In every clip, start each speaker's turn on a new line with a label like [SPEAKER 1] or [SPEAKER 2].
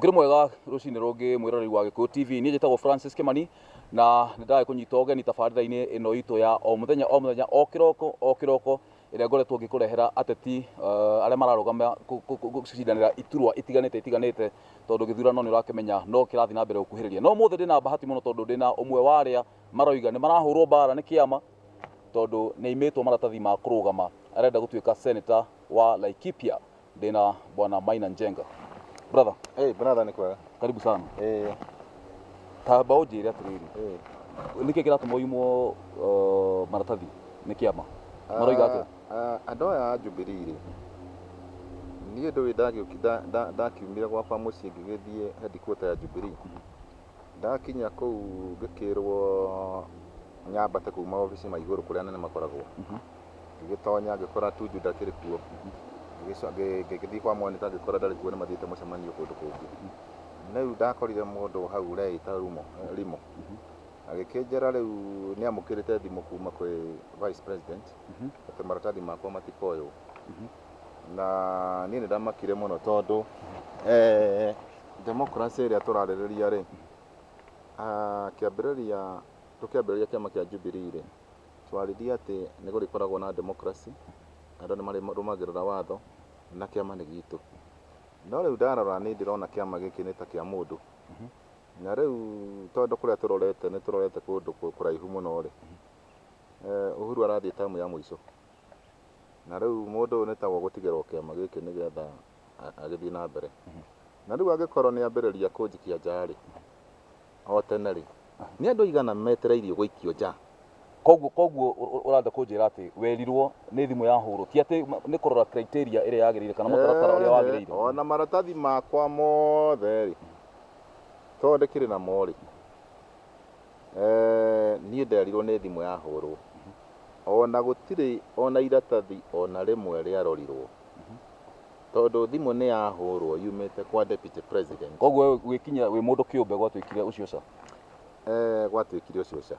[SPEAKER 1] Mukire mwega rucini rungi mwiroreri wa Gikuyu TV ni njitagwo Francis Kimani na ndirae kunyita ugeni tabarira-ini ino itu ya o muthenya o kiroko ire ngoretwo ngikurehera ateti aria mararugama gucindanira iturwa itiganite tondu githurano ni urakimenya no kirathi na mbere gukuhiriria no muthe ndina bahati muno tondu ndina umwe wa aria maroiga ni marahurwo bara ni kiama tondu ni imitwo maratathi ma kurugama arenda gutuika senator wa Laikipia ndina bwana Maina Njenga. Brother.
[SPEAKER 2] Hey, brother ni kwega.
[SPEAKER 1] Karibu sana. Tamba ujire atiriri. Niki kiratuma uyumo maratathi ni kiama. Maroiga atia?
[SPEAKER 2] Andu aya a Jubilee niĩ ndũĩ ndakiumire gwakwa mũciĩ ngĩgĩthiĩ headquarter ya Jubilee. Ndakinya kũu ngĩkĩrwo nyambate kuma ofici ma igũrũ kũrĩa anene makoragwo. Ngĩgĩtonya ngĩkora Tuju ndakĩrĩ kuo. Ngĩgĩthiĩ kwa monitor ngĩkora ndarĩ kuo, nĩ mathiĩte mũcemanio kũndũ kũngĩ. Rĩu ndakorire mũndũ hau ũreĩta Rimo agĩkĩnjĩra rĩu nĩ amũkĩrĩte thimũ kuma kwĩ vice president atĩ maratathi makwa matikoywo. Na niĩ nĩ ndamakire mũno tondũ democracy ĩrĩa tũrarĩrĩria rĩ, tũkĩambĩrĩria kĩama kĩa Jubilee rĩ, twaririe atĩ nĩ gũrĩkoragwo na democracy, andũ nĩ marũmagĩrĩra watho na kĩama nĩ gitũ. No rĩu ndarora nĩ ndĩrona kĩama gĩkĩ nĩ ta kĩa mũndũ. Na rĩu tondũ kũrĩa tũrorete nĩ tũrorete kũndũ kũraihu mũno rĩ, Uhuru arathiĩ tamu ya mũico, na rĩu mũndũ nĩ tagwo gũtigĩrwo kĩama gĩkĩ nĩgetha agĩthiĩ na mbere. Na rĩu angĩkorwo nĩ ambĩrĩria kũnjikia nja rĩ, o tene rĩ, nĩ andũ aigana metereirio gũikio nja.
[SPEAKER 1] Koguo uranda kunjira ati werirwo ni thimu ya huru ti ati ni kurora criteria ire yagirire kana mutaratara uria wagirire.
[SPEAKER 2] Ona maratathi makwa mothe ri tondu kiri na mori niĩ nderirwo ni thimu ya huru, ona gutiri ona iratathi ona rimwe riarorirwo tondu thimu ni ya huru yumite kwa deputy president.
[SPEAKER 1] Koguo gwikinya wi mundu kiumbe gwatwikire ucio ca
[SPEAKER 2] gwatwikire ucio ca.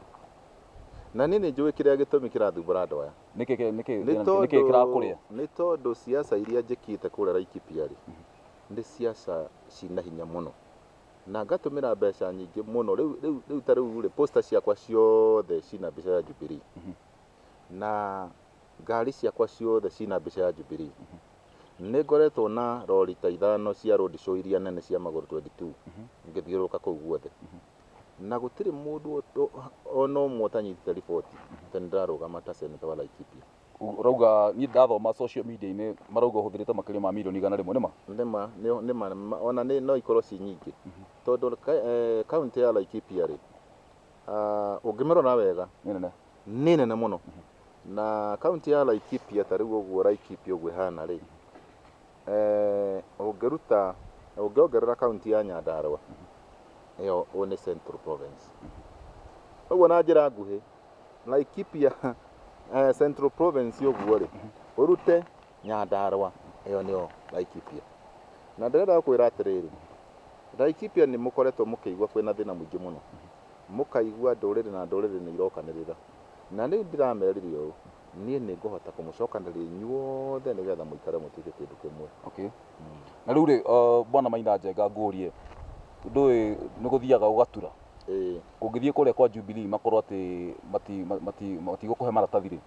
[SPEAKER 2] Na nini njũĩ kĩrĩa gĩtũmi kĩrathumbũra andũ aya
[SPEAKER 1] nĩkĩ kĩrakuria
[SPEAKER 2] nĩ tondũ siasa iria njĩkĩte kũrĩa Laikipia rĩ nĩ siasa cina hinya mũno na ngatũmĩra mbeca nyingĩ mũno. Rĩu ta rĩu poster ciakwa ciothe cina mbica ya Jubilee na ngari ciakwa ciothe cina mbica ya Jubilee. Nĩ ngoretwo na rori ta 5 cia road show iria nene cia magũrũ 22 ngĩthiũrũrũka kũu guothe na gũtirĩ mũndũ ona ũmwe ũtanyitĩte riboti atĩ nĩ ndarũgama ta senator wa Laikipia.
[SPEAKER 1] Urauga niĩ ndathoma social media-inĩ marauga ũhũthĩrĩte makĩria ma milioni 100
[SPEAKER 2] nĩma ona no ikorwo ci nyingĩ tondũ kaunti ya Laikipia rĩ ũngĩmĩrora wega nĩ nene mũno. Na kaunti ya Laikipia ta rĩu ũguo Laikipia ũguo ĩhana rĩ, ũngĩongerera kaunti ya Nyandarua ĩyo one Central Province. Ũguo na njĩra nguhĩ Laikipia Central Province ũguo rĩ ũrute Nyandarua ĩyo nĩyo Laikipia. Na ndĩrenda gũkwĩra atĩrĩrĩ, Laikipia nĩ mũkoretwo mũkĩigua kwĩna thĩna mũingĩ mũno, mũkaigua ndũrĩrĩ na ndũrĩrĩ nĩ irokanĩrĩra. Na rĩu ndĩramerire ũũ, niĩ nĩ ngũhota kũmũcokanĩrĩria inyuothe nĩgetha mũikare mũtuĩke kĩndũ kĩmwe.
[SPEAKER 1] Okay. Na rĩu rĩ bwana Maina Njenga ngũrie ndũĩ nĩ gũthiaga ũgatura kũngĩthiĩ kũrĩa kwa Jubilee makorwo atĩ matigũkũhe maratathi rĩ,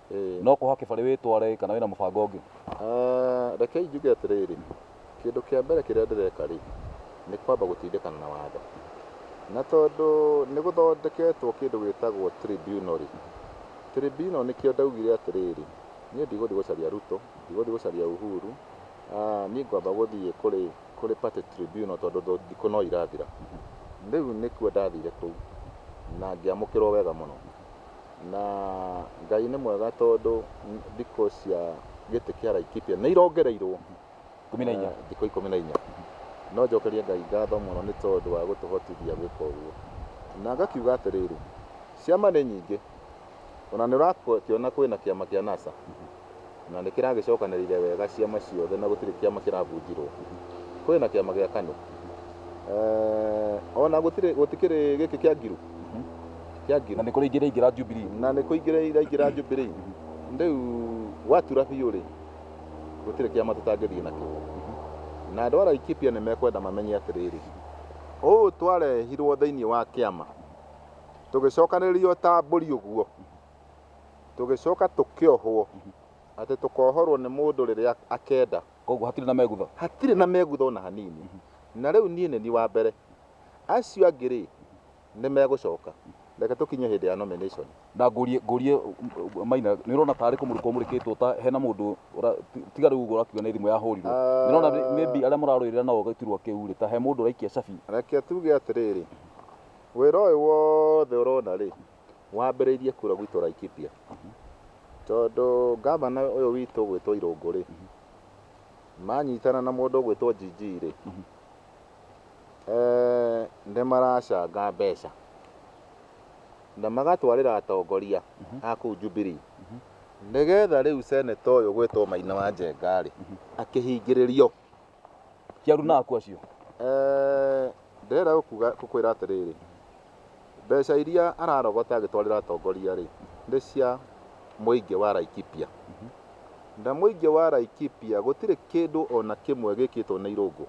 [SPEAKER 1] no kũha kĩbarĩ wĩtware kana wĩna mũbango ũngĩ?
[SPEAKER 2] Reke njuge atĩrĩrĩ, kĩndũ kĩa mbere kĩrĩa ndĩreka rĩ nĩ kwamba gũtindĩkana na watho, na tondũ nĩ gũthondeketwo kĩndũ gĩtagwo tribunal rĩ, tribunal nĩkĩo ndaugire atĩrĩrĩ, niĩ ndigũthiĩ gũcaria Ruto, ndigũthiĩ gũcaria Uhuru, niĩ ngwamba gũthiĩ kũrĩ party tribunal tondũ thikũ no irathira. Rĩu nĩkuo ndathire kũu na ngĩamũkĩrwo wega mũno, na Ngai nĩ mwega tondũ thikũ cia gĩtĩ kĩa Laikipia nĩ irongereirwo
[SPEAKER 1] 14
[SPEAKER 2] thikũ 14. No njokerie Ngai ngatho mũno nĩ tondũ wa gũtũhotithia gwĩka ũguo. Na ngakiuga atĩrĩrĩ, ciama nĩ nyingĩ, ona nĩ ũrakĩona kwĩna kĩama kĩa NASA na nĩ kĩragĩcokanĩrĩire wega ciama ciothe na gũtirĩ kĩama kĩrabunjirwo. Kwĩna kĩama gĩa KANU ona gũtikĩrĩ gĩkĩ kĩa Ngiru
[SPEAKER 1] na nĩ kũrĩ ingĩra Jubilee
[SPEAKER 2] na nĩ kũingĩra Jubilee. Rĩu watura biũ rĩ gũtirĩ kĩama tũtangĩthiĩ nakĩo. Na andũ a Laikipia nĩ mekwenda mamenye atĩrĩrĩ, ũũ twarehirwo thĩinĩ wa kĩama tũgĩcokanĩrĩrio ta mbũri ũguo, tũgĩcoka tũkĩohwo atĩ tũkohorwo nĩ mũndũ rĩrĩa akenda.
[SPEAKER 1] Koguo hatirĩ na megutha.
[SPEAKER 2] Hatirĩ na megutha ona hanini. Na rĩu niĩ nĩ ni wa mbere, acio angĩ rĩ nĩ megũcoka, reke tũkinye hĩndĩ ya nomination.
[SPEAKER 1] Na ngũrie Maina, nĩ ũrona tarĩ kũmũrĩkwo mũrĩkĩtwo ta hena mũndũ tiga rĩu ũguo ũrakiuga nĩ thimũ yahũrirwo, nĩ ũrona maybe arĩa mũrarũĩrĩra nao gĩturwa kĩu rĩ ta he mũndũ ũraikia cabi.
[SPEAKER 2] Reke tuge atĩrĩrĩ, wĩra ũyũ wothe ũrona rĩ wambĩrĩirie kura gwitũ Laikipia, tondũ ngavana ũyũ witũ gwĩtwo Irũngũ rĩ manyitana na mũndũ gwĩtwo Gigi rĩ nĩ maracanga mbeca na magatwarĩra atongoria a kũu Jubilee nĩgetha rĩu seneta ũyũ gwĩtwo Maina wa Njenga rĩ akĩhingĩrĩrio
[SPEAKER 1] kĩaruna aku acio.
[SPEAKER 2] Ndĩrenda gũkwĩra atĩrĩrĩ, mbeca iria ararogota agĩtwarĩra atongoria rĩ nĩ cia mũingĩ wa Laikipia, na mũingĩ wa Laikipia gũtirĩ kĩndũ ona kĩmwe gĩkĩtwo nĩ Irũngũ,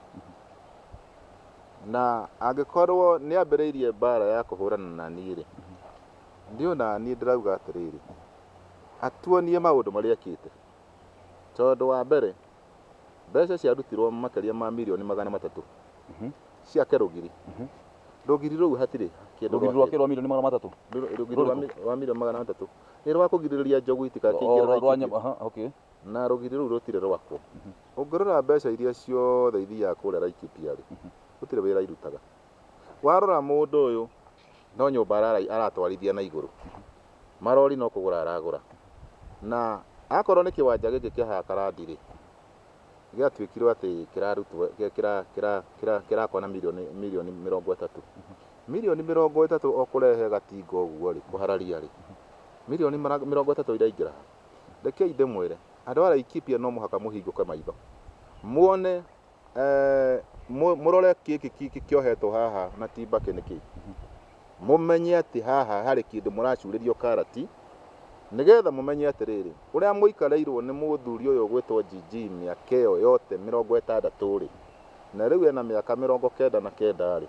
[SPEAKER 2] na angĩkorwo nĩ ambĩrĩirie mbara ya kũhũrana na niĩ rĩ ndiona niĩ ndĩrauga atĩrĩrĩ atuonie maũndũ marĩa ekĩte, tondũ wa mbere mbeca ciarutirwo makĩria ma mirioni 300 ciake rũgiri. Rũgiri rũu hatirĩ kĩndũ
[SPEAKER 1] Rũgiri rwakĩrwo mirioni 300.
[SPEAKER 2] Rũgiri rwa mirioni 300 nĩ rwa kũgirĩrĩria njogu itikakĩingĩre, na rũgiri rũu rũtirĩ rwakwo. Ũngĩrora mbeca iria ciothe ithiaga kũrĩa Laikipia rĩ gũtirĩ wĩra irutaga. Warora mũndũ ũyũ no nyũmba aratwarithia na igũrũ, marori no kũgũra aragũra, na akorwo nĩ kĩwanja gĩkĩ kĩa Hakarandi rĩ gĩatuĩkirwo atĩ kĩrarutwo kĩrakona mirioni 30. Mirioni 30 o kũrehe gatingo ũguo rĩ kũhararia rĩ mirioni 30 iraingĩra. Rekei ndĩmwĩre andũ a Laikipia no mũhaka mũhingũke maitho muone mũrore gĩkĩ kĩohetwo haha na timbake nĩkĩ, mũmenye atĩ haha harĩ kĩndũ mũracurĩrio karati, nĩgetha mũmenye atĩrĩrĩ ũrĩa mũikareirwo nĩ mũthuri ũyũ gwĩtwo Gigi mĩaka ĩyo yote 60 rĩ na rĩu ena mĩaka 99 rĩ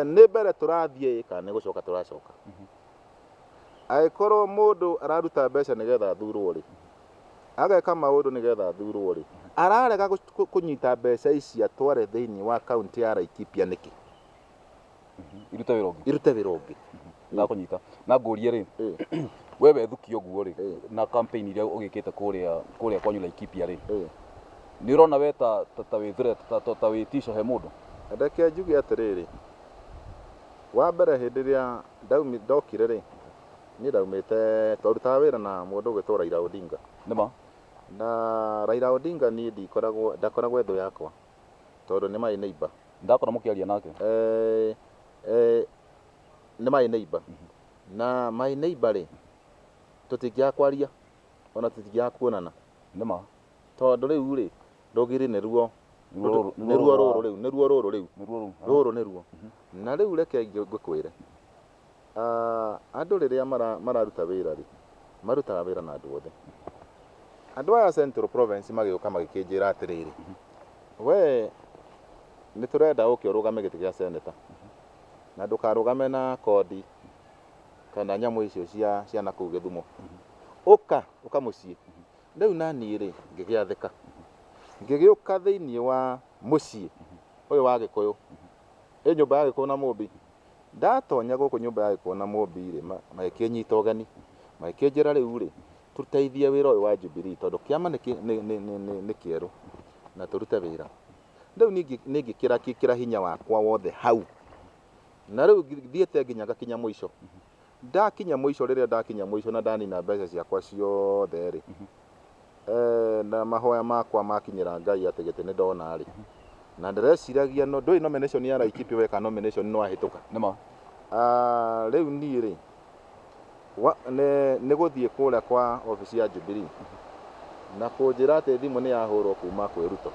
[SPEAKER 2] nĩ mbere tũrathiĩ kana nĩ gũcoka tũracoka. Angĩkorwo mũndũ araruta mbeca nĩgetha athurwo rĩ ageka maũndũ nĩgetha athurwo rĩ ararega kũnyita mbeca ici atware thĩinĩ wa kaunti ya Laikipia nĩkĩ? Irute wĩra ũngĩ
[SPEAKER 1] na kũnyita. Na ngũrie rĩ we wethukia ũguo rĩ na campaign iria ũgĩkĩte kũrĩa kwanyu Laikipia rĩ nĩ ũrona we ta wĩ threat ta wĩ tisho he mũndũ?
[SPEAKER 2] Reke njuge atĩrĩrĩ, wa mbere hĩndĩ ĩrĩa ndokire rĩ niĩ ndaumĩte twarutaga wĩra na mũndũ gwĩtwo Raila Odinga.
[SPEAKER 1] Nĩma?
[SPEAKER 2] Na Raila Odinga niĩ ndakoragwo thũ yakwa tondũ nĩ my neighbor.
[SPEAKER 1] Ndakora mũkĩaria nake?
[SPEAKER 2] Nĩ my neighbor. Na my neighbor rĩ tũtingĩaga kwaria ona tũtingĩaga kuonana.
[SPEAKER 1] Nĩma?
[SPEAKER 2] Tondũ rĩu rĩ rũgiri nĩruo rũrũ. Na rĩu reke ngũkwĩre andũ rĩrĩa mararuta wĩra rĩ marutaga wĩra na andũ othe. Andũ aya Central Province magĩũka magĩkĩnjĩra atĩrĩrĩ we nĩ tũrenda ũke ũrũgame gĩtĩ gĩa seneta na ndũkarũgame na kodi kana nyamũ icio cia nakũu Gĩthumo, ũka mũciĩ. Rĩu naniĩ rĩ ngĩgĩathĩka ngĩgĩũka thĩinĩ wa mũciĩ ũyũ wa Gĩkũyũ, nyũmba ya Gĩkũyũ na Mũmbi. Ndatonya gũkũ nyũmba ya Gĩkũyũ na Mũmbi rĩ magĩkĩnyita ũgeni magĩkĩnjĩra rĩu rĩ tũteithie wĩra ũyũ wa Jubilee tondũ kĩama nĩ kĩerũ na tũrute wĩra. Rĩu nĩ ngĩkĩra hinya wakwa wothe hau, na rĩu thiĩte nginya ngakinya mũico. Ndakinya mũico, rĩrĩa ndakinya mũico na ndanina mbeca ciakwa ciothe rĩ na mahoya makwa makinyĩra Ngai atĩ gĩtĩ nĩ ndona rĩ na ndĩreciragia no ndũĩ nomination ya Laikipia weka nomination no ahĩtũka.
[SPEAKER 1] Nĩma?
[SPEAKER 2] Rĩu niĩ rĩ nĩ gũthiĩ kũrĩa kwa obici ya Jubilee na kũnjĩra atĩ thimũ nĩ yahũrwo kuma kwĩ Ruto.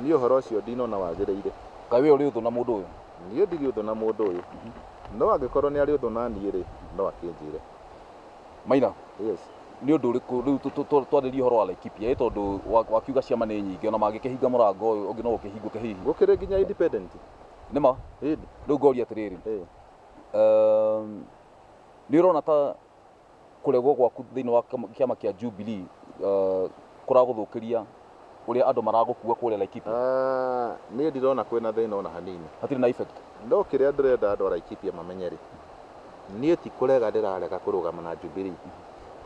[SPEAKER 2] Niĩ ũhoro ũcio ndinona wagĩrĩire.
[SPEAKER 1] Kaĩ we ũrĩ ũthũ na mũndũ ũyũ?
[SPEAKER 2] Niĩ ndirĩ ũthũ na mũndũ ũyũ, no angĩkorwo nĩ arĩ ũthũ na niĩ rĩ no akĩnjĩre.
[SPEAKER 1] Maina,
[SPEAKER 2] yes,
[SPEAKER 1] nĩ ũndũ ũrĩkũ rĩu twarĩrie ũhoro wa Laikipia tondũ wakiuga ciama nĩ nyingĩ ona mangĩkĩhinga mũrango ũyũ ũngĩ no ũkĩhingũke hihi
[SPEAKER 2] gũkĩrĩ nginya independent
[SPEAKER 1] nĩma
[SPEAKER 2] ĩĩ
[SPEAKER 1] rĩu ngoria atĩrĩrĩ nĩ ũrona ta kũregwo gwaku thĩinĩ wa kĩama kĩa Jubilee kũragũthũkĩria ũrĩa andũ maragũkua kũrĩa Laikipia
[SPEAKER 2] niĩ ndirona kwĩna thĩna ona hanini
[SPEAKER 1] hatirĩ na effect
[SPEAKER 2] no kĩrĩa ndĩrenda andũ a Laikipia mamenye rĩ niĩ ti kũrega ndĩrarega kũrũgama na Jubilee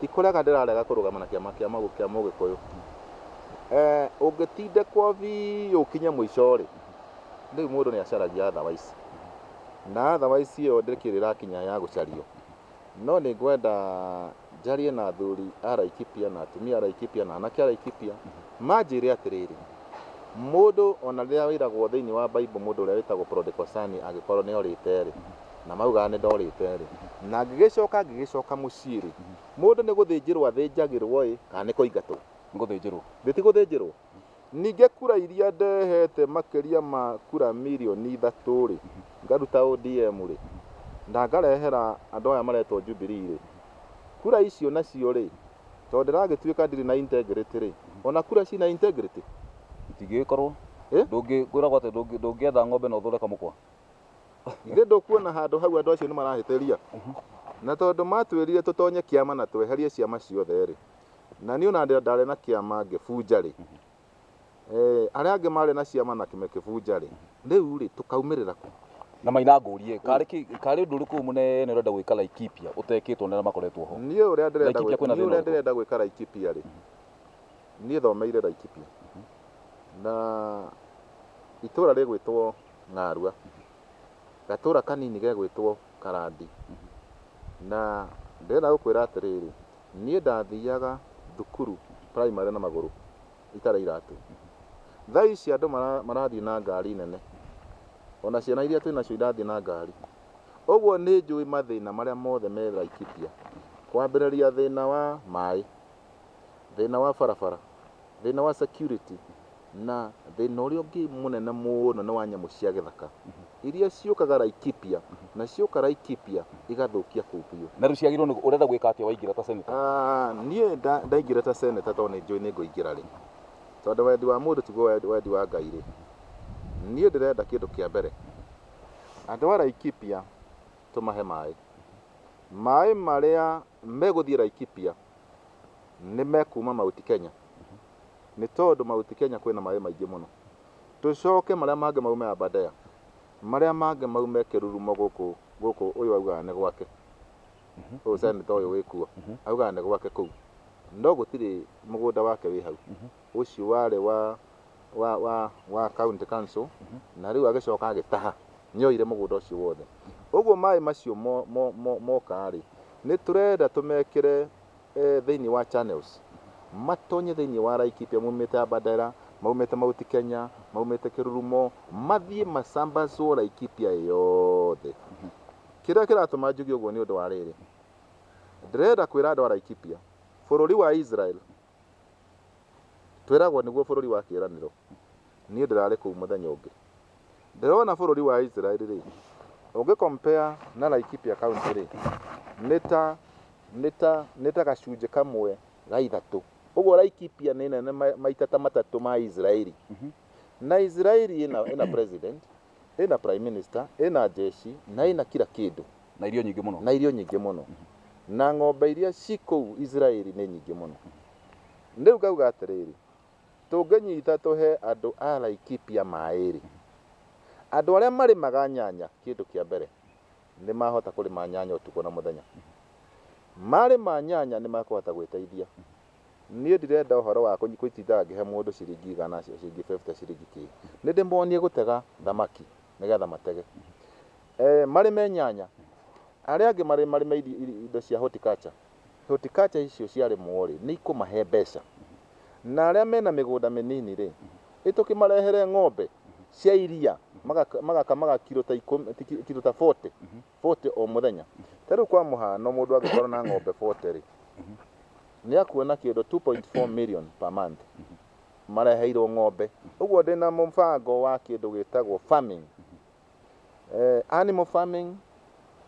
[SPEAKER 2] ti kũrega ndĩrarega kũrũgama na kĩama kĩa Mũgĩkũyũ ũngĩtindĩkwo biũ ũkinye mũico rĩ rĩu mũndũ nĩ acaragia otherwise na otherwise ĩyo ndĩkĩrĩ ĩrakinya ya gũcario no nĩ ngwenda njarie na athuri a Laikipia na atumia a Laikipia na anake a Laikipia manjĩre atĩrĩrĩ mũndũ ona rĩrĩa wĩragwo thĩinĩ wa Bible mũndũ ũrĩa wĩtagwo prodigal son agĩkorwo nĩ orĩte rĩ na maugaga nĩ ndorĩte rĩ na ngĩgĩcoka mũciĩ rĩ mũndũ nĩ gũthĩnjĩrwo athĩnjagĩrwo ĩ kana nĩ kũingatwo
[SPEAKER 1] ngũthĩnjĩrwo
[SPEAKER 2] gũthĩnjĩrwo ningĩ kura iria ndehete makĩria ma kura milioni 3 rĩ ngaruta ODM rĩ na ngarehera andũ aya maretwo Jubilee rĩ kura icio nacio rĩ tondũ ndĩragĩtuĩka ndirĩ na integrity rĩ ona kura cina integrity
[SPEAKER 1] itingĩkorwo ndũngĩkwĩragwo atĩ ndũngĩetha ng'ombe na ũthũre kamũkwa
[SPEAKER 2] ithe ndũkuona handũ hau andũ acio nĩ marahĩtĩria na tondũ matwĩrire tũtonye kĩama na tweherie ciama ciothe rĩ na niĩ ona ndarĩ na kĩama ngĩbunja rĩ arĩa angĩ marĩ na ciama na kĩmekĩbunja rĩ rĩu rĩ tũkaumĩrĩra kũ
[SPEAKER 1] na Maina ngũrie karĩ ũndũ ũrĩkũ mũnene ũrenda gwĩka Laikipia ũtekĩtwo nĩ arĩa makoretwo ho
[SPEAKER 2] niĩ ũrĩa ndĩrenda gwĩka Laikipia rĩ niĩ thomeire Laikipia na itũra rĩgwĩtwo Ng'arua gatũra kanini gegwĩtwo Karandi na ndĩrenda gũkwĩra atĩrĩrĩ niĩ ndathiaga thukuru primary na magũrũ itarĩ iratũ thaa ici andũ marathiĩ na ngari nene ona ciana iria twĩnacio irathiĩ na ngari ũguo nĩ njũĩ mathĩna marĩa mothe me Laikipia kwambĩrĩria thĩna wa maĩ thĩna wa barabara thĩna wa security na thĩna ũrĩa ũngĩ mũnene mũno nĩ wa nyamũ cia gĩthaka iria ciũkaga Laikipia na cioka Laikipia igathũkia kũu biũ
[SPEAKER 1] na rĩu ciagĩrĩirwo ũrenda gwĩka atĩa waingĩra ta senator
[SPEAKER 2] niĩ ndaingĩra ta senator tondũ nĩ njũĩ nĩ ngũingĩra rĩ tondũ wendi wa mũndũ tiguo wendi wa Ngai rĩ niĩ ndĩrenda kĩndũ kĩa mbere andũ a Laikipia tũmahe maĩ marĩa megũthiĩ Laikipia nĩ mekuma Mount Kenya nĩ tondũ Mount Kenya kwĩna maĩ maingĩ mũno tũcoke marĩa mangĩ maume Aberdare marĩa mangĩ maume Kĩrurumo gũkũ ũyũ augaga nĩ gwake ũyũ senator ũyũ wĩkuo augaga nĩ gwake kũu no gũtirĩ mũgũnda wake wĩ hau ũcio warĩ wa county council na rĩu agĩcoka agĩtaha nĩoire mũgũnda ũcio wothe ũguo maĩ macio moka rĩ nĩ tũrenda tũmekĩre thĩinĩ wa channels matonye thĩinĩ wa Laikipia maumĩte Aberdare maumĩte Mount Kenya maumĩte Kĩrurumo mathiĩ macambacwo Laikipia yothe kĩrĩa kĩratũma njuge ũguo nĩ ũndũ wa rĩrĩ ndĩrenda kwĩra andũ a Laikipia bũrũri wa Israel twĩragwo nĩguo bũrũri wa kĩĩranĩro niĩ ndĩrarĩ kũu mũthenya ũngĩ ndĩrona bũrũri wa Israel rĩ ũngĩ compare na Laikipia county rĩ nĩ ta gacunjĩ kamwe ga ithatũ ũguo Laikipia nĩ nene maita ta matatũ ma Israeli na Israeli ĩna president ĩna prime minister ĩna jeshi na ĩna kila kĩndũ
[SPEAKER 1] na irio nyingĩ mũno
[SPEAKER 2] na ng'ombe iria cikũu Israeli nĩ nyingĩ mũno rĩu ngauga atĩrĩrĩ tũngĩnyita tũhe andũ a Laikipia maĩ rĩ andũ arĩa marĩmaga nyanya kĩndũ kĩa mbere nĩ mahota kũrĩma nyanya ũtukũ na mũthenya marĩma nyanya nĩ makũhota gwĩteithia niĩ ndirenda ũhoro wa gũitinda ngĩhe mũndũ ciringi 100 ciringi 50 ciringi kĩ nĩ ndĩmonie gũtega thamaki nĩgetha matege marĩme nyanya arĩa angĩ marĩme indo cia horticulture icio ciarĩmwo rĩ nĩ ikũmahe mbeca na arĩa mena mĩgũnda mĩnini rĩ ĩtũkĩmarehere ng'ombe cia iria magakamaga kilo ta 40 o mũthenya tarĩu kwa mũhano mũndũ angĩkorwo na ng'ombe 40 rĩ nĩ akuona kĩndũ 2.4 million per month mareheirwo ng'ombe ũguo ndĩna mũbango wa kĩndũ gĩtagwo farming animal farming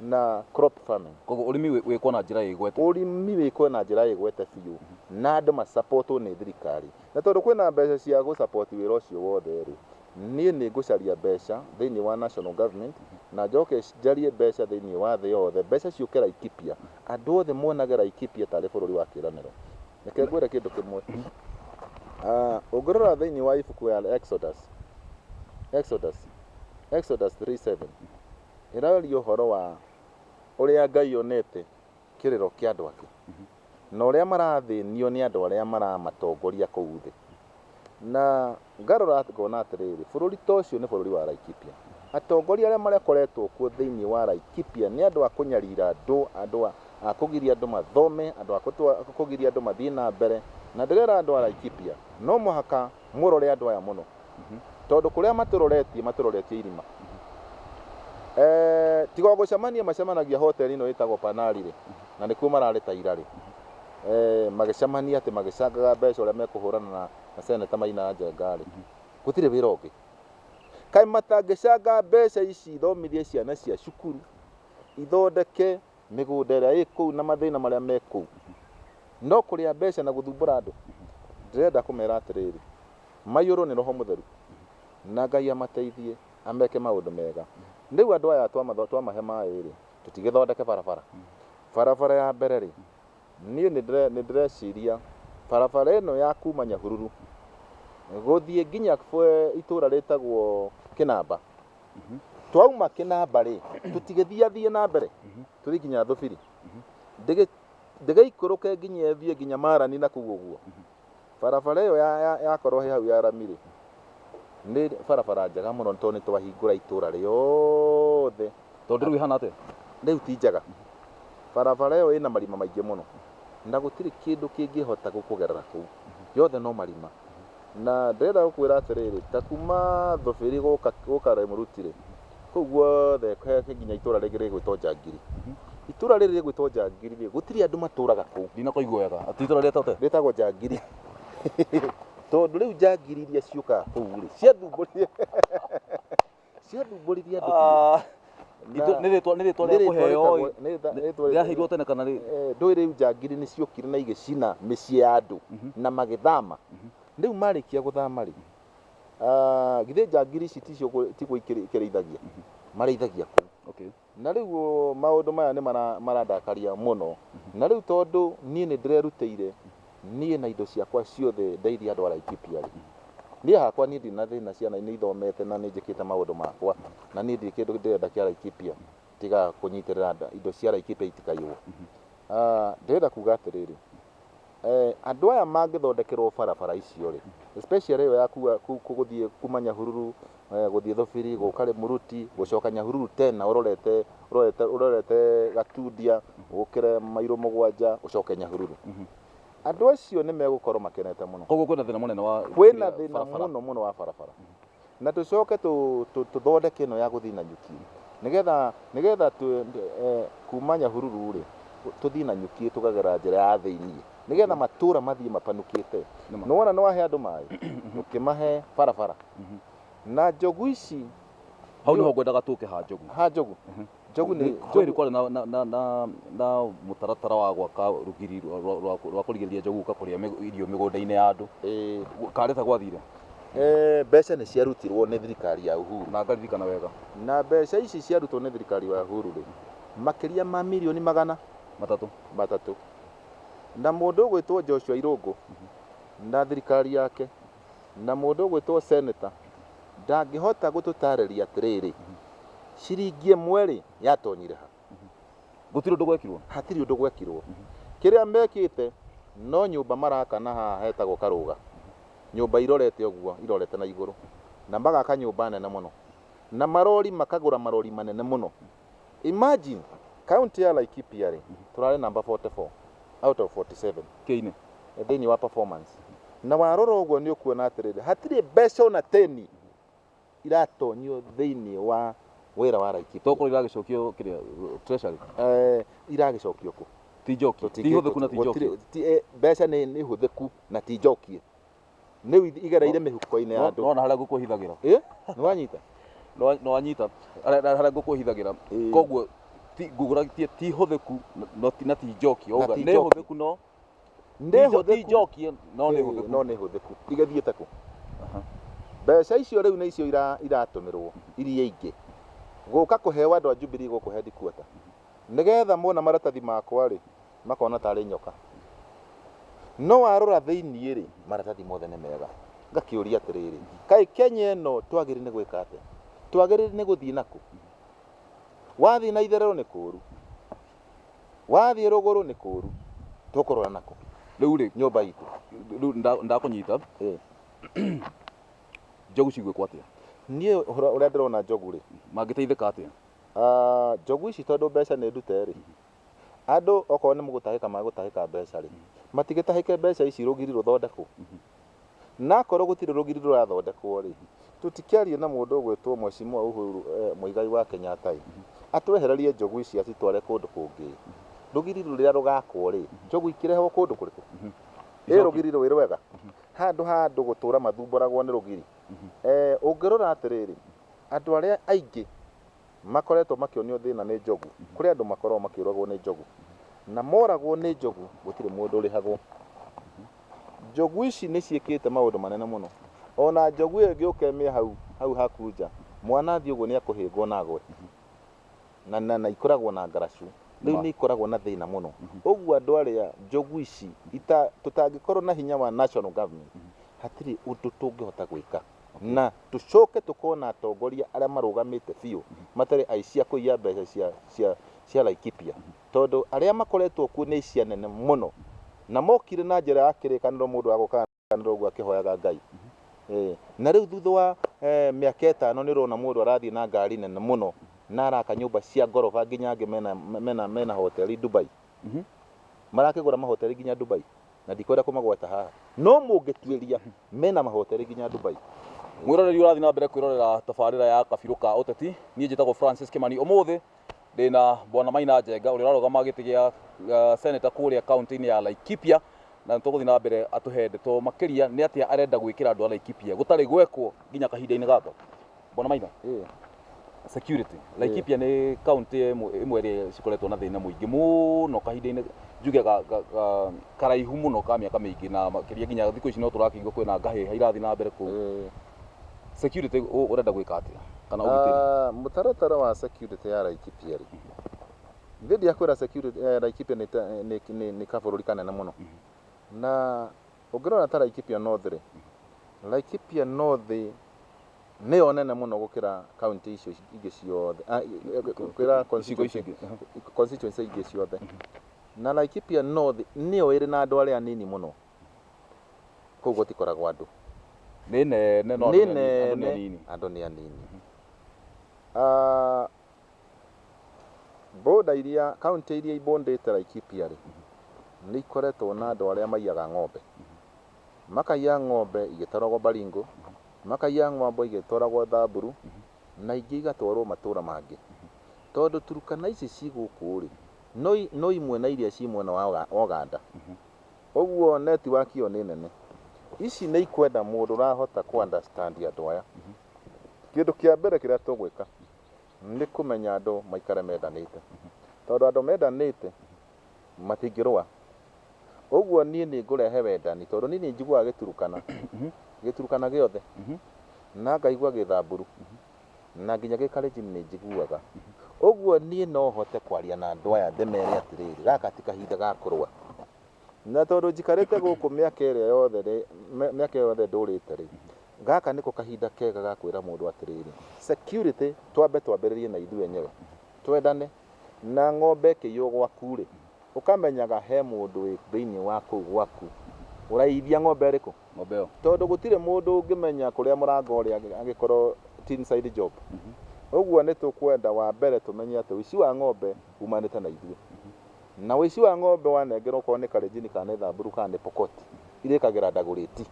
[SPEAKER 2] na crop farming.
[SPEAKER 1] Koguo urimi wikwo na njira igwete.
[SPEAKER 2] Urimi wikwo na njira igwete biũ na andũ macupportwo nĩ thirikari. Na tondũ kwĩna mbeca cia gũsupport wĩra ũcio wothe rĩ, niĩ nĩ ngũcaria mbeca thĩinĩ wa national government na njoke njarie mbeca thĩinĩ wa thĩ yothe, mbeca ciũke Laikipia, andũ othe monage Laikipia tarĩ bũrũri wa kĩĩranĩro. Reke ngwĩre kĩndũ kĩmwe. Ũngĩrora thĩinĩ wa ibuku ya Exodus 3:7 ĩraria ũhoro wa ũrĩa Ngai onete kĩrĩro kĩa andũ ake na ũrĩa marathĩnio nĩ andũ arĩa maramatongoria kũu thĩ. Na ngarora ngona atĩrĩrĩ, bũrũri ta ũcio nĩ bũrũri wa Laikipia. Atongoria arĩa makoretwo kuo thĩinĩ wa Laikipia nĩ andũ a kũnyarira andũ, andũ a kũgiria andũ mathome, andũ a kũgiria andũ mathiĩ na mbere. Na ndĩrera andũ a Laikipia no mũhaka mũrore andũ aya mũno, tondũ kũrĩa matũroretie irima. Tiga gũcemania macemanagia hoteli ĩno ĩtagwo Panari rĩ, na nĩkuo mararĩ ta ira rĩ, magĩcemania atĩ magĩcangaga mbeca ũrĩa mekũhũrana na Seneta Maina Njenga rĩ, gũtirĩ wĩra ũngĩ. Kaĩ matangĩcanga mbeca ici ithomithie ciana cia cukuru, ithondeke mĩgũnda ĩrĩa ĩ kũu na mathĩna marĩa me kũu, no kũrĩa mbeca na gũthumbũra andũ? Ndĩrenda kũmera atĩrĩrĩ, maiyũrwo nĩ Roho Mũtheru na Ngai amateithie ameke maũndũ mega. Rĩu andũ aya twamahe maĩ rĩ, tũtigĩthondeke barabara ya mbere rĩ, niĩ nĩ ndĩreciria barabara ĩno ya kuma Nyahururu gũthiĩ nginya itũũra rĩtagwo Kĩnamba. Twauma Kĩnamba rĩ, tũtigĩthiathiĩ na mbere tũthiĩ nginya Thũbiri, ndĩgĩikũrũke nginya ĩthiĩ nginya Marani na kũu ũguo. Barabara ĩyo yakorwo hau ya rami rĩ, nĩ barabara njega mũno tondũ nĩ twahingũra itũũra rĩothe.
[SPEAKER 1] Tondũ rĩu ihana atĩa?
[SPEAKER 2] Rĩu ti njega. Barabara ĩyo ĩna marima maingĩ mũno na gũtirĩ kĩndũ kĩngĩhota gũkũgerera kũu, yothe no marima. Na ndĩrenda gũkwĩra atĩrĩrĩ, ta kuma Thũbĩri gũka Rĩmũruti rĩ, kũu guothe nginya itũũra rĩngĩ rĩgwĩtwo Njangiri. Itũũra rĩrĩ rĩgwĩtwo Njangiri rĩ, gũtirĩ andũ matũũraga kũu.
[SPEAKER 1] Ndinakoigua wega. Atĩ itũũra rĩetwo atĩa?
[SPEAKER 2] Rĩtagwo Njangiri. Tondũ rĩu Njangiri iria ciũkaga kũu rĩ, ciathumbũririe andũ.
[SPEAKER 1] Nĩ rĩtwa rĩa kũheo rĩaheirwo tene kana rĩ?
[SPEAKER 2] Ndũĩ rĩu Njangiri nĩ ciokire na igĩcina mĩciĩ ya andũ na magĩthama. Rĩu marĩkia gũthama rĩ, githĩ Njangiri ici tigwo ikĩrĩithagia, marĩithagia kũu. Na rĩu maũndũ maya nĩ marandakaria mũno. Na rĩu tondũ niĩ nĩ ndĩrerutĩire, niĩ na indo ciakwa ciothe ndeithia andũ a Laikipia rĩ, niĩ hakwa niĩ ndina thĩna, ciana nĩ ithomete na nĩ njĩkĩte maũndũ makwa, na niĩ ndirĩ kĩndũ ndĩrenda kĩa Laikipia tiga kũnyitĩrĩra indo cia Laikipia itikaiywo. Ndĩrenda kuga atĩrĩrĩ, andũ aya mangĩthondekerwo barabara icio rĩ, especially ĩyo ya gũthiĩ kuma Nyahururu gũthiĩ Thũbĩri gũka Rĩmũruti gũcoka Nyahururu tena ũrorete Gatundia ũkĩre mairũ mũgwanja ũcoke Nyahururu. Andũ acio nĩ megũkorwo makenete mũno.
[SPEAKER 1] Koguo kwĩna thĩna mũnene wa
[SPEAKER 2] mũno wa barabara. Na tũcoke tũthondeke ĩno ya gũthiĩ Nanyuki, nĩgetha kuma Nyahururu rĩ, tũthiĩ Nanyuki tũkagera njĩra ya thĩinĩ, nĩgetha matũũra mathiĩ mapanukĩte. Nĩwona nĩ wahe andũ maĩ, ũkĩmahe barabara. Na njogu ici
[SPEAKER 1] hau nĩho ngwendaga tũke ha njogu.
[SPEAKER 2] Njogu nĩ
[SPEAKER 1] kwĩrĩ kwarĩ na mũtaratara wa gwaka rũgiri rwa kũrigĩrĩria njogu gũka kũrĩa irio mĩgũnda-inĩ ya andũ. Karĩ ta gwathire?
[SPEAKER 2] Mbeca nĩ ciarutirwo nĩ thirikari ya Uhuru.
[SPEAKER 1] Na ngaririkana wega.
[SPEAKER 2] Na mbeca ici ciarutwo nĩ thirikari ya Uhuru rĩ, makĩria ma milioni 300. Na mũndũ ũgwĩtwo Joshua Irũngũ na thirikari yake na mũndũ ũgwĩtwo Seneta ndangĩhota gũtũtarĩria atĩrĩrĩ, ciringi ĩmwe rĩ yatonyire ha?
[SPEAKER 1] Gũtirĩ ũndũ gwekirwo?
[SPEAKER 2] Hatirĩ ũndũ gwekirwo. Kĩrĩa mekĩte no nyũmba marakana haha hetagwo Karũga, nyũmba irorete ũguo, irorete na igũrũ, na magaka nyũmba nene mũno, na marori makagũra marori manene mũno. Imagine county ya Laikipia rĩ, tũrarĩ number 44 out of 47
[SPEAKER 1] kĩine
[SPEAKER 2] thĩinĩ wa performance. Na warora ũguo nĩ ũkuona atĩrĩrĩ, hatirĩ mbeca ona 10 iratonyio thĩinĩ wa wĩra wa Laikipia.
[SPEAKER 1] Tokorwo iragĩcokio kĩrĩa treasury?
[SPEAKER 2] Iragĩcokio kũ?
[SPEAKER 1] Ti njoki, ti hũthĩku na ti njoki.
[SPEAKER 2] Mbeca nĩ hũthĩku na ti njokie. Nĩ igereire mĩhuko-inĩ ya andũ.
[SPEAKER 1] Nona harĩa ngũkũhithagĩra.
[SPEAKER 2] Nĩ wanyita?
[SPEAKER 1] No wanyita harĩa ngũkũhithagĩra. Koguo ti ngugura ti huthiku no ti na ti njoki
[SPEAKER 2] Na
[SPEAKER 1] oga
[SPEAKER 2] ti
[SPEAKER 1] ne
[SPEAKER 2] njoki.
[SPEAKER 1] huthiku no ti njoki no ne huthiku
[SPEAKER 2] no nĩ hũthĩku igathiĩte kũ mbeca icio rĩu nĩ icio iratũmĩrwo iria ingĩ gũka kũheo andũ a Jubilee gũkũ headquarter nĩgetha mona maratathi makwa rĩ makona tarĩ nyoka no warora thĩiniĩ rĩ maratathi mothe nĩ mega ngakĩũria atĩrĩrĩ kaĩ Kenya ĩno twagĩrĩire nĩ gwĩka atĩa twagĩrĩire nĩ gũthiĩ nakũ wathiĩ na itherero nĩ kũũru wathiĩ rũgũrũ nĩ kũũru tũkũrora nakũ
[SPEAKER 1] rĩu rĩ
[SPEAKER 2] nyũmba itũ
[SPEAKER 1] rĩu ndakũnyita njogu cigwĩkwo atĩa
[SPEAKER 2] niĩ ũrĩa ndĩrona njogu rĩ
[SPEAKER 1] mangĩteithĩka atĩa
[SPEAKER 2] njogu ici tondũ mbeca nĩ ndute rĩ andũ okorwo nĩ mũgũtahĩka magũtahĩka mbeca rĩ matigĩtahĩke mbeca ici rũgiri rũthondekwo na akorwo gũtirĩ rũgiri rũrathondekwo rĩ tũtikĩaria na mũndũ ũgwĩtwo Mheshimiwa Uhuru Muigai wa Kenyatta atwehererie njogu ici acitware kũndũ kũngĩ rũgiri rũrĩa rũgakwo rĩ njogu ikĩrehwo kũndũ kũrĩkũ rũgiri rwĩ rwega handũ gũtũra mathumboragwo nĩ rũgiri ũngĩrora atĩrĩrĩ andũ arĩa aingĩ makoretwo makĩonio thĩna nĩ njogu kũrĩ andũ makoragwo makĩũragwo nĩ njogu na moragwo nĩ njogu gũtirĩ mũndũ ũrĩhagwo njogu ici nĩ ciĩkĩte maũndũ manene mũno ona njogu ĩyo ĩngĩũka ĩmĩe hau haku nja mwana athiĩ ũguo nĩ akũhĩngwo na agwe na ikoragwo na ngaracu rĩu nĩ ikoragwo na thĩna mũno ũguo andũ arĩa njogu ici tũtangĩkorwo na hinya wa national government hatirĩ ũndũ tũngĩhota gwĩka na tũcoke tũkona atongoria arĩa marũgamĩte biũ matarĩ aici a kũiya mbeca cia Laikipia tondũ arĩa makoretwo kuo nĩ aici anene mũno na mokire na njĩra ya kĩrĩkanĩro mũndũ wa gũkanĩra ũguo akĩhoyaga Ngai na rĩu thutha wa mĩaka ĩtano nĩ ũrona mũndũ arathiĩ na ngari nene mũno na araka nyũmba cia ngoroba nginya angĩ mena hoteli Dubai marakĩgũra mahoteli nginya Dubai na ndikwenda kũmagweta haha no mũngĩtuĩria mena mahoteli nginya Dubai
[SPEAKER 1] mwĩroreri ũrathiĩ na mbere kwĩrorera tabarĩra ya kabirũ ka ũteti niĩ njĩtagwo Francis Kimani ũmũthĩ ndĩna bwana Maina Njenga ũrĩa ũrarũgama gĩtĩ gĩa seneta kũrĩa kaunti-inĩ ya Laikipia na tũgũthiĩ na mbere atũhe ndeto makĩria nĩ atĩa arenda gwĩkĩra andũ a Laikipia gũtarĩ gwekwo nginya kahinda-inĩ gaka bwana Maina security Laikipia nĩ kaunti ĩmwe ĩrĩa cikoretwo na thĩna mũingĩ mũno kahinda-inĩ njuge karaihu mũno ka mĩaka mĩingĩ na makĩria nginya thikũ ici no tũrakĩigua kwĩna ngahĩha irathiĩ na mbere kũu security ũrenda gwĩka atĩa kana ũgitĩri
[SPEAKER 2] mũtaratara wa security ya Laikipia rĩ thĩndi ya kwĩra security Laikipia nĩ kabũrũri kanene mũno na ũngĩrora ta Laikipia North rĩ Laikipia North nĩyo nene mũno gũkĩra kaunti icio ingĩ ciothe gũkĩra constituency ingĩ ciothe na Laikipia North nĩyo ĩrĩ na andũ arĩa anini mũno kũu gũtikoragwo andũ
[SPEAKER 1] nĩ nene no
[SPEAKER 2] andũ nĩ anini boda iria kaunti iria ibondete Laikipia rĩ nĩ ikoretwo na andũ arĩa maiyaga ng'ombe makaiya ng'ombe igĩtwaragwo Baringo makaiya ng'ombe igĩtwaragwo Thamburu na ingĩ igatwarwo matũũra mangĩ tondũ Turkana ici cigũkũ rĩ no imwe na iria ci mwena wa Uganda ũguo netiwaki ĩyo nĩ nene ici nĩ ikwenda mũndũ ũrahota ku understand andũ aya kĩndũ kĩa mbere kĩrĩa tũgwĩka nĩ kũmenya andũ maikare mendanĩte tondũ andũ mendanĩte matingĩrũa ũguo niĩ nĩ ngũrehe wendani tondũ niĩ nĩ njiguaga Gĩturukana gĩothe na ngaigua Gĩthamburu na nginya Gĩkalenjin nĩ njiguaga ũguo niĩ no hote kwaria na andũ aya ndĩmere atĩrĩrĩ gaka ti kahinda ga kũrũa na tondũ njikarĩte gũkũ mĩaka yothe ndũrĩte rĩ gaka nĩko kahinda kega ga kwĩra mũndũ atĩrĩrĩ security twambĩrĩrie na ithuĩ enyewe twendane na ng'ombe ĩkĩiywo gwaku rĩ ũkamenyaga he mũndũ wĩ thĩinĩ wa kũu gwaku ũraithia ng'ombe ĩrĩkũ
[SPEAKER 1] ng'ombe ĩyo
[SPEAKER 2] tondũ gũtirĩ mũndũ ũngĩmenya kũrĩa mũrango ũrĩa angĩkorwo inside job ũguo nĩ tũkwenda wa mbere tũmenye atĩ ũici wa ng'ombe umanĩte na ithuĩ na ũici wa ng'ombe wanengerwo okorwo nĩ Kalenjin kana nĩ Thamburu kana nĩ Pokot irĩkagĩra Dagoretti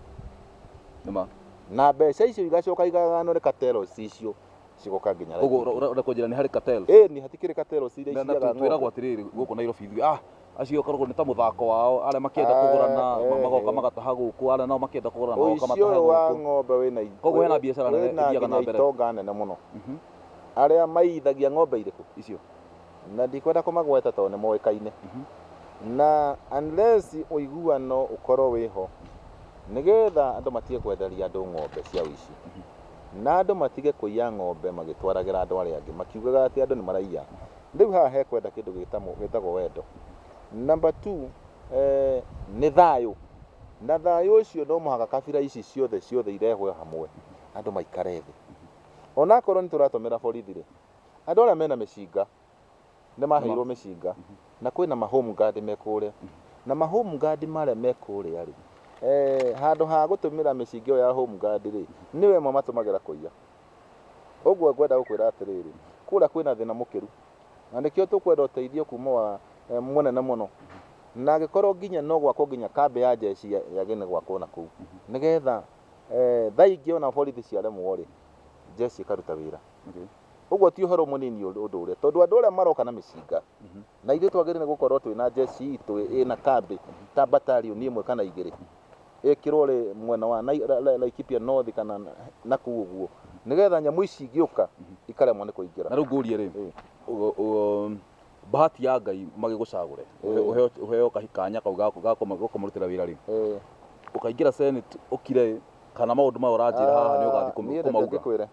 [SPEAKER 2] na mbeca icio igacoka igaganwo nĩ cartels icio cigoka nginya
[SPEAKER 1] ũguo ũrakũnjĩra nĩ harĩ cartels
[SPEAKER 2] nĩ hatikĩrĩ cartels iria
[SPEAKER 1] iciaga ng'ombe twĩragwo atĩrĩrĩ gũkũ Nairobi ithuĩ acio koragwo nĩ ta mũthako wao arĩa makĩenda kũgũrana magoka magataha gũkũ arĩa nao makĩenda kũgũrana magoka mataha
[SPEAKER 2] gũkũ wa ng'ombe wĩna
[SPEAKER 1] koguo hena biacara nene ithiaga na mbere
[SPEAKER 2] itonga nene mũno arĩa maithagia ng'ombe irĩkũ
[SPEAKER 1] icio
[SPEAKER 2] na ndikwenda kumagweta to nĩ moĩkaine na unless ũiguano ũkorwo wĩho nĩgetha andũ matige kwenderia andũ ng'ombe cia ũici na andũ matige kũiya ng'ombe magĩtwaragĩra andũ arĩa angĩ makiugaga atĩ andũ nĩ maraiya rĩu haha hekwenda kĩndũ gĩtagwo wendo. Number 2 nĩ thayũ, na thayũ ũcio no mũhaka kabira ici ciothe irehwo hamwe andũ maikare thĩ. Onakorwo nĩ tũratũmĩra borithi rĩ, andũ arĩa mena mĩcinga nĩ maheirwo mĩcinga na kwĩna ma home guard me kũrĩa na ma home guard marĩa me kũrĩa rĩ, handũ ha gũtũmĩra mĩcinga ĩyo ya home guard rĩ, nĩwe matũmagĩra kũiya. Ũguo ngwenda gũkwĩra atĩrĩrĩ, kũrĩa kwĩna thĩna mũkĩru na nĩkĩo tũkwenda ũteithio kuma wa mũnene mũno, na angĩkorwo nginya no gwakwo nginya kambĩ ya jeshi yagĩrĩire gwakwo na kũu nĩgetha thaa ingĩ ona borithi ciaremwo rĩ, jeshi ĩkaruta wĩra. Ũguo ti ũhoro mũnini ũndũ ũrĩa, tondũ andũ arĩa maroka na mĩcinga na ithuĩ twagĩrĩire gũkorwo twĩna jeshi itũ ĩna kambĩ ta batalioni ĩmwe kana igĩrĩ ĩkĩrwo rĩ mwena wa Laikipia North kana na kũu ũguo, nĩgetha nyamũ ici ingĩũka ikaremwo nĩ kũingĩra.
[SPEAKER 1] Na rĩu ngũrie rĩ, bahati ya Ngai magĩgũcagũre ũheo kanya kau ga kũmũrutĩra wĩra rĩ, ũkaingĩra Senate ũkire kana maũndũ maya ũranjĩra haha nĩ ũgathiĩ kũmauga?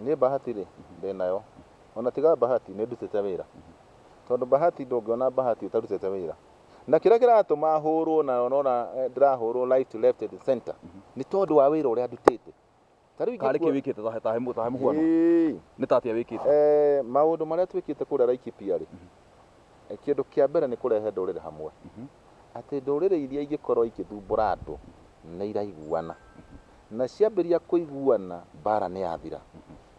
[SPEAKER 2] Niĩ bahati rĩ ndĩnayo, ona tiga bahati nĩ ndutĩte wĩra, tondũ bahati ndũngĩona bahati ũtarutĩte wĩra. Na kĩrĩa kĩratũma hũrwo na ona ndĩrahũrwo right left and center nĩ tondũ wa wĩra ũrĩa ndutĩte.
[SPEAKER 1] Karĩ kĩ wĩkĩte ta he mũhuano? Nĩ ta atĩa wĩkĩte?
[SPEAKER 2] Maũndũ marĩa twĩkĩte kũrĩa Laikipia rĩ, kĩndũ kĩa mbere nĩ kũrehe ndũrĩrĩ hamwe, atĩ ndũrĩrĩ iria ingĩkorwo ikĩthumbũra andũ nĩ iraiguana na ciambĩria kũiguana mbara nĩ yathira.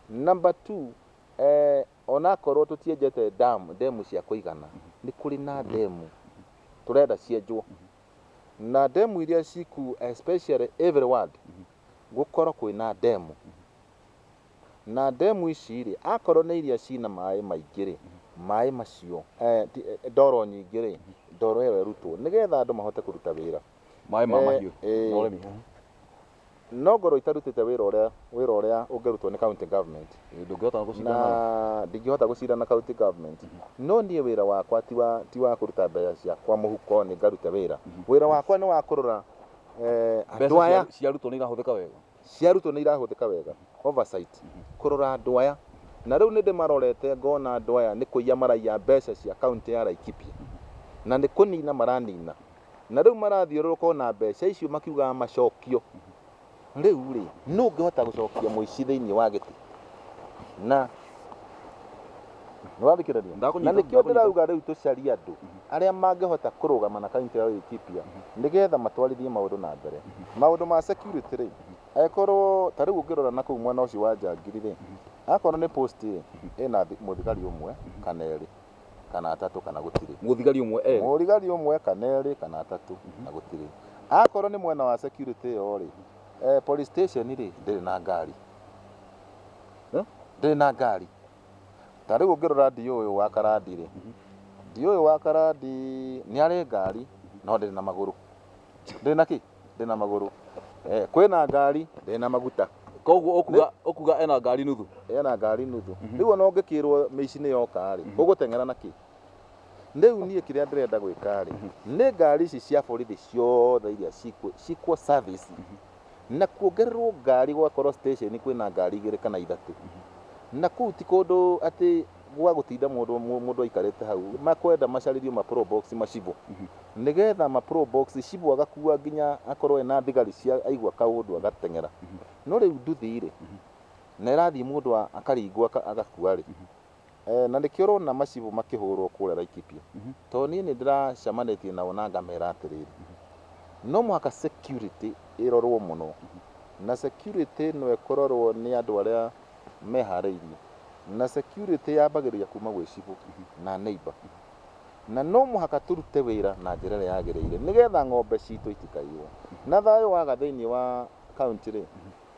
[SPEAKER 2] Number 2, onakorwo tũtienjete demu cia kũigana, nĩ kũrĩ na demu tũrenda cienjwo, na demu iria ciku especially every ward gũkorwo kwĩna demu, na demu ici rĩ akorwo nĩ iria cina maĩ maingĩ rĩ, maĩ macio ndoro nyingĩ rĩ, ndoro ĩyo ĩrutwo nĩgetha andũ mahote kũruta wĩra.
[SPEAKER 1] Maĩ ma mahiũ na ũrĩmi
[SPEAKER 2] no ngorwo itarutĩte wĩra ũrĩa ũngĩrutwo nĩ county government, na ndingĩhota gũcira na county government. No niĩ wĩra wakwa ti wa kũruta mbeca ciakwa mũhuko nĩ ngaruta wĩra. Wĩra wakwa nĩ wa kũrora andũ aya
[SPEAKER 1] ciarutwo nĩ irahũthĩka wega,
[SPEAKER 2] ciarutwo nĩ irahũthĩka wega, oversight, kũrora andũ aya. Na rĩu nĩ ndĩmarorete ngona andũ aya nĩ kũiya maraiya mbeca cia kaunti ya Laikipia na nĩ kũnina maranina, na rĩu marathiũrũrũka na mbeca icio makiugaga macokio. Rĩu rĩ nũ ũngĩhota gũcokia mũici thĩinĩ wa gĩtĩ? Na nĩwathikĩrĩria, na nĩkĩo ndĩrauga rĩu tũcarie andũ arĩa mangĩhota kũrũgama na kaunti ya Laikipia nĩgetha matwarithie maũndũ na mbere. Maũndũ ma security rĩ, akorwo ta rĩu ũngĩrora na kũu mwena ũcio wa Njangiri rĩ, akorwo nĩ post ĩna mũthigari ũmwe kana erĩ kana atatũ kana gũtirĩ.
[SPEAKER 1] Mũthigari
[SPEAKER 2] ũmwe kana erĩ kana atatũ na gũtirĩ. Akorwo nĩ mwena wa security ĩyo rĩ, police station rĩ ndĩrĩ na ngari, ndĩrĩ na ngari. Ta rĩu ũngĩrora DO ũyũ wa Karandi rĩ, DO ũyũ wa Karandi nĩ arĩ ngari no ndĩrĩ na magũrũ. Ndĩrĩ na kĩ? Ndĩrĩ na magũrũ. Kwĩna ngari ndĩrĩ na maguta.
[SPEAKER 1] Koguo ũkuga ena ngari nuthu?
[SPEAKER 2] Ena ngari nuthu. Rĩu ona ũngĩkĩrwo mĩici nĩ yoka rĩ, ũgũteng'era na kĩ? Rĩu niĩ kĩrĩa ndĩrenda gwĩka rĩ, nĩ ngari ici cia borithi ciothe iria cikwo service na kuongererwo ngari, gwakorwo station kwĩna ngari 2 kana 3. Na kũu ti kũndũ atĩ gwa gũtinda mũndũ aikarĩte hau, makwenda macarĩrio ma pro box macibũ, nĩgetha ma pro box cibũ agakua nginya akorwo ena thigari cia aigua kaũndũ agateng'era. No rĩu nduthi rĩ na ĩrathiĩ mũndũ akaringwo agakua rĩ, na nĩkĩo ũrona macibũ makĩhũrwo kũrĩa Laikipia. Tondũ niĩ nĩ ndĩracemanĩtie nao na ngamera atĩrĩrĩ, no mũhaka security ĩrorwo mũno, na security no ĩkororwo nĩ andũ arĩa meharĩirie, na security yambagĩrĩria kuma gwĩ cibũ na neighbor, na no mũhaka tũrute wĩra na njĩra ĩrĩa yagĩrĩire nĩgetha ng'ombe citũ itikaiywo. Na thayũ waga thĩinĩ wa county rĩ,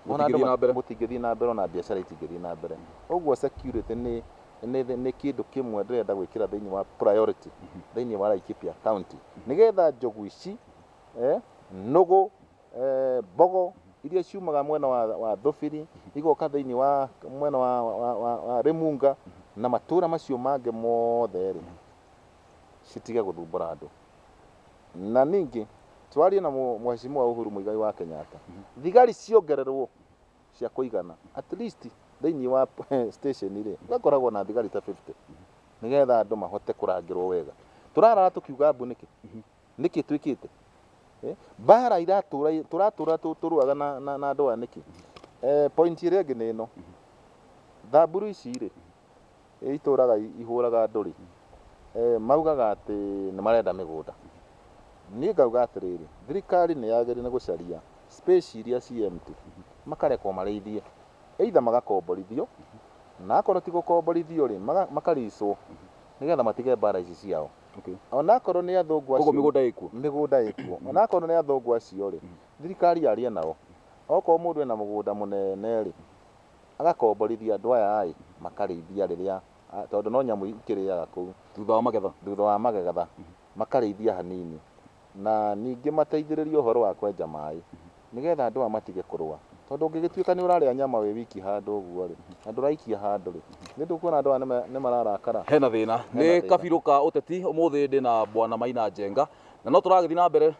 [SPEAKER 2] mũtingĩthiĩ na mbere, ona biacara itingĩthiĩ na mbere. Ũguo security nĩ kĩndũ kĩmwe ndĩrenda gwĩkĩra thĩinĩ wa priority thĩinĩ wa Laikipia county, nĩgetha njogu ici nũgũ, mbogo iria ciumaga mwena wa Thũbiri igoka thĩinĩ wa mwena wa Rĩmunga na matura macio mangĩ mothe rĩ citige gũthumbũra andũ. Na ningĩ twarie na Mheshimiwa Uhuru Muigai wa Kenyatta, thigari ciongererwo cia kũigana at least thĩinĩ wa station rĩ gakoragwo na thigari ta 50 nĩgetha andũ mahote kũrangĩrwo wega. Tũrarara tũkiuga mbu nĩkĩ twĩkĩte bara tũratũra tũruaga na andũ aya nĩkĩ. Point ĩrĩa ĩngĩ nĩ ĩno, thamburu ici rĩ itũraga ihũraga andũ rĩ maugaga atĩ nĩ marenda mĩgũnda. Niĩ ngauga atĩrĩrĩ, thirikari nĩ yagĩrĩire gũcaria space iria ci empty makarekwo marĩithie, either magakomborithio na akorwo ti gũkomborithio rĩ makaricwo nĩgetha matige bara ici ciao. Ona akorwo nĩ athũngũ acio mĩgũnda ĩkuo, ona akorwo nĩ athũngũ acio rĩ thirikari yarie nao, okorwo mũndũ ena mũgũnda mũnene rĩ agakomborithia andũ aya ĩ makarĩithia rĩrĩa, tondũ no nyamũ ikĩrĩaga kũu thutha wa magetha makarĩithia hanini, na ningĩ mateithĩrĩrio ũhoro wa kwenja maĩ nĩgetha andũ aya matige kũrũa, tondũ ũngĩgĩtuĩka nĩ ũrarĩa nyama wĩ wiki handũ ũguo rĩ na ndũraikia handũ rĩ nĩ ndũkuona andũ aya nĩ mararakara.
[SPEAKER 1] Hena thĩna nĩ kabirũ ka ũteti ũmũthĩ ndĩ na Bwana Maina Njenga na no tũragĩthiĩ na mbere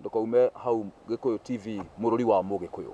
[SPEAKER 1] ndũkaume hau Gĩkũyũ TV mũrũri wa Mũgĩkũyũ.